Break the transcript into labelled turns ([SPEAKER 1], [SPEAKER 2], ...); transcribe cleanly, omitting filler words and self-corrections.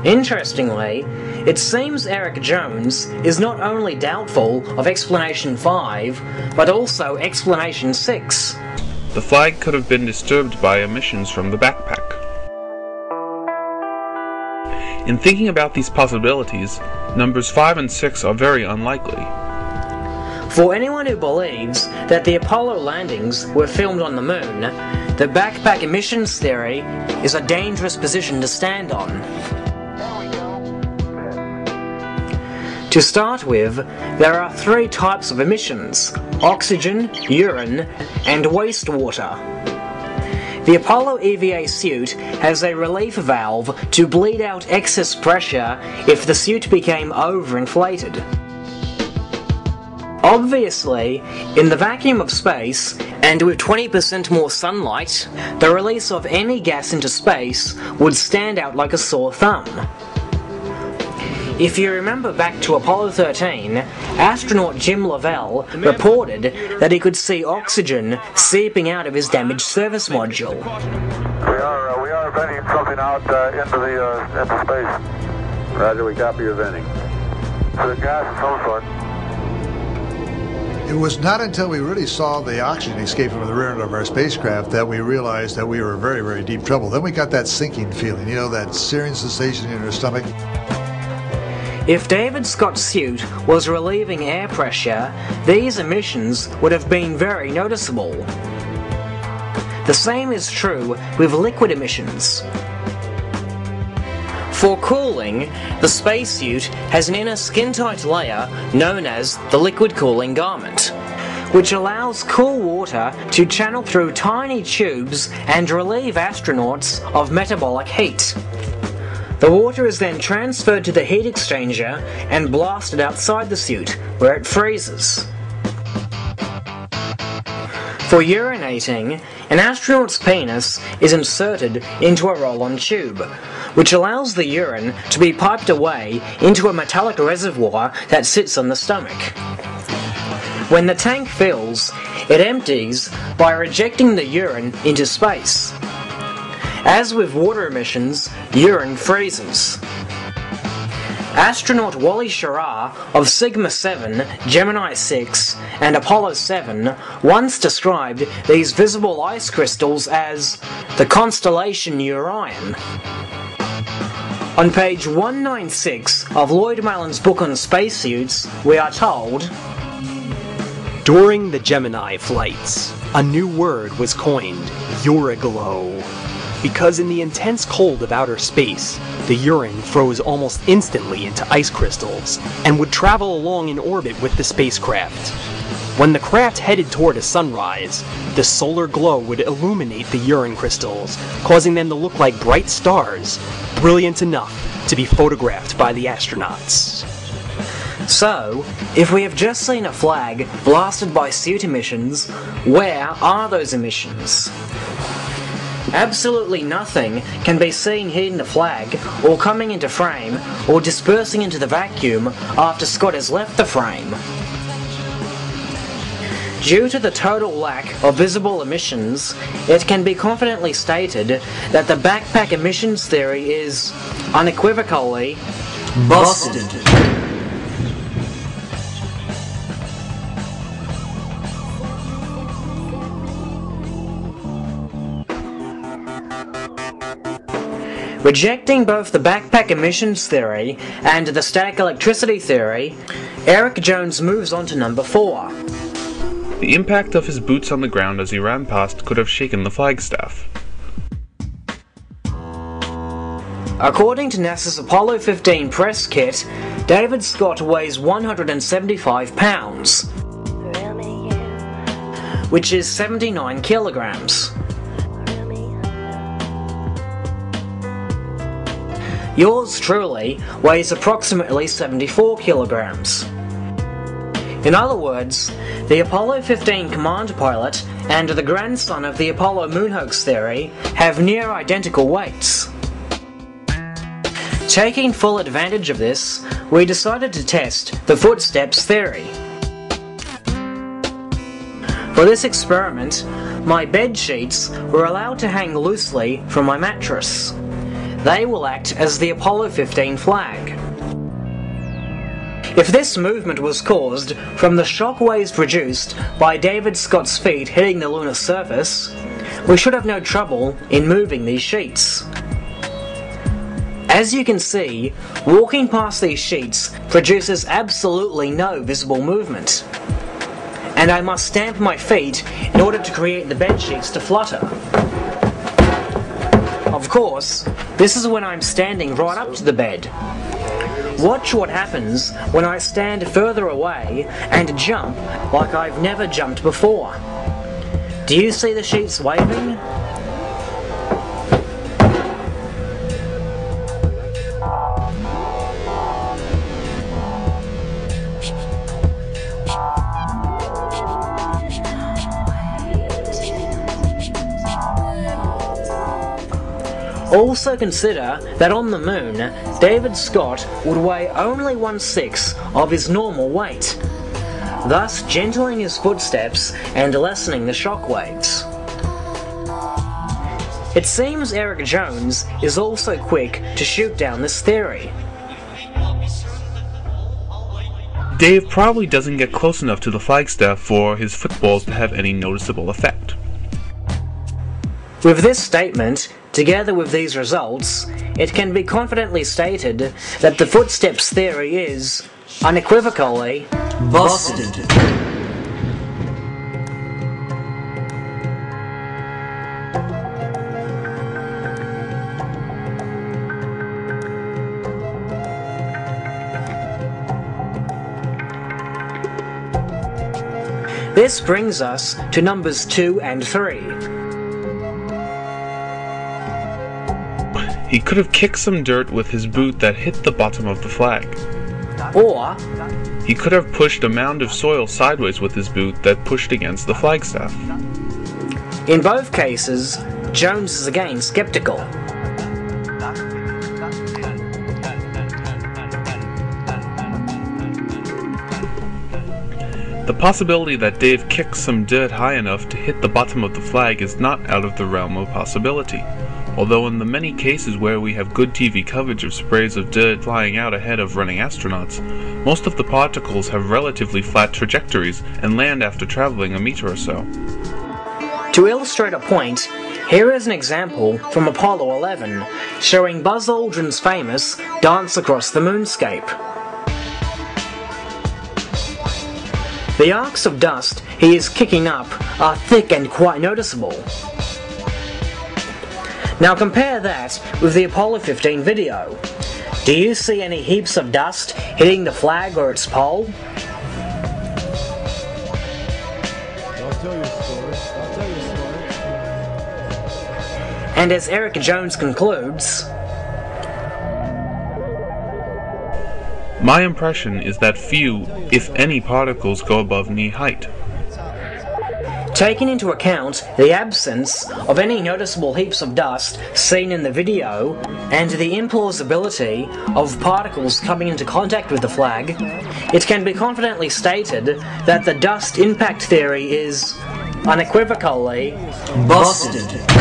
[SPEAKER 1] Interestingly, it seems Eric Jones is not only doubtful of explanation 5, but also explanation 6.
[SPEAKER 2] The flag could have been disturbed by emissions from the backpack. In thinking about these possibilities, numbers 5 and 6 are very unlikely.
[SPEAKER 1] For anyone who believes that the Apollo landings were filmed on the moon, the backpack emissions theory is a dangerous position to stand on. To start with, there are 3 types of emissions: oxygen, urine, and wastewater. The Apollo EVA suit has a relief valve to bleed out excess pressure if the suit became overinflated. Obviously, in the vacuum of space, and with 20% more sunlight, the release of any gas into space would stand out like a sore thumb. If you remember back to Apollo 13, astronaut Jim Lovell reported that he could see oxygen seeping out of his damaged service module.
[SPEAKER 3] We are venting something out into space. Roger, we copy your venting. So the gas of some sort.
[SPEAKER 4] It was not until we really saw the oxygen escape from the rear end of our spacecraft that we realized that we were in very, very deep trouble. Then we got that sinking feeling, that searing sensation in our stomach.
[SPEAKER 1] If David Scott's suit was relieving air pressure, these emissions would have been very noticeable. The same is true with liquid emissions. For cooling, the spacesuit has an inner skin-tight layer known as the liquid cooling garment, which allows cool water to channel through tiny tubes and relieve astronauts of metabolic heat. The water is then transferred to the heat exchanger and blasted outside the suit, where it freezes. For urinating, an astronaut's penis is inserted into a roll-on tube, which allows the urine to be piped away into a metallic reservoir that sits on the stomach. When the tank fills, it empties by rejecting the urine into space. As with water emissions, urine freezes. Astronaut Wally Schirra of Sigma 7, Gemini 6, and Apollo 7 once described these visible ice crystals as the constellation Orion. On page 196 of Lloyd Mallin's book on spacesuits, we are told,
[SPEAKER 5] during the Gemini flights, a new word was coined, Uriglow. Because in the intense cold of outer space, the urine froze almost instantly into ice crystals and would travel along in orbit with the spacecraft. When the craft headed toward a sunrise, the solar glow would illuminate the urine crystals, causing them to look like bright stars, brilliant enough to be photographed by the astronauts.
[SPEAKER 1] So, if we have just seen a flag blasted by suit emissions, where are those emissions? Absolutely nothing can be seen hitting the flag, or coming into frame, or dispersing into the vacuum after Scott has left the frame. Due to the total lack of visible emissions, it can be confidently stated that the backpack emissions theory is, unequivocally, busted. Rejecting both the backpack emissions theory and the static electricity theory, Eric Jones moves on to number 4.
[SPEAKER 2] The impact of his boots on the ground as he ran past could have shaken the flagstaff.
[SPEAKER 1] According to NASA's Apollo 15 press kit, David Scott weighs 175 pounds, which is 79 kilograms. Yours truly weighs approximately 74 kilograms. In other words, the Apollo 15 command pilot and the grandson of the Apollo moon hoax theory have near identical weights. Taking full advantage of this, we decided to test the footsteps theory. For this experiment, my bed sheets were allowed to hang loosely from my mattress. they will act as the Apollo 15 flag. If this movement was caused from the shock waves produced by David Scott's feet hitting the lunar surface, we should have no trouble in moving these sheets. As you can see, walking past these sheets produces absolutely no visible movement, and I must stamp my feet in order to create the bed sheets to flutter. Of course, this is when I'm standing right up to the bed. Watch what happens when I stand further away and jump like I've never jumped before. Do you see the sheets waving? Also consider that on the moon, David Scott would weigh only 1/6 of his normal weight, thus gentling his footsteps and lessening the shock waves. It seems Eric Jones is also quick to shoot down this theory.
[SPEAKER 2] Dave probably doesn't get close enough to the flagstaff for his footballs to have any noticeable effect.
[SPEAKER 1] With this statement, together with these results, it can be confidently stated that the footsteps theory is, unequivocally, busted. This brings us to numbers 2 and 3.
[SPEAKER 2] He could have kicked some dirt with his boot that hit the bottom of the flag.
[SPEAKER 1] Or,
[SPEAKER 2] He could have pushed a mound of soil sideways with his boot that pushed against the flagstaff.
[SPEAKER 1] in both cases, Jones is again skeptical.
[SPEAKER 2] The possibility that Dave kicked some dirt high enough to hit the bottom of the flag is not out of the realm of possibility. Although in the many cases where we have good TV coverage of sprays of dirt flying out ahead of running astronauts, most of the particles have relatively flat trajectories and land after traveling a meter or so.
[SPEAKER 1] To illustrate a point, here is an example from Apollo 11, showing Buzz Aldrin's famous Dance Across the Moonscape. The arcs of dust he is kicking up are thick and quite noticeable. Now compare that with the Apollo 15 video. Do you see any heaps of dust hitting the flag or its pole?
[SPEAKER 6] I'll tell you a story.
[SPEAKER 1] And as Eric Jones concludes,
[SPEAKER 2] My impression is that few, if any, particles go above knee height.
[SPEAKER 1] taking into account the absence of any noticeable heaps of dust seen in the video and the implausibility of particles coming into contact with the flag, it can be confidently stated that the dust impact theory is unequivocally busted.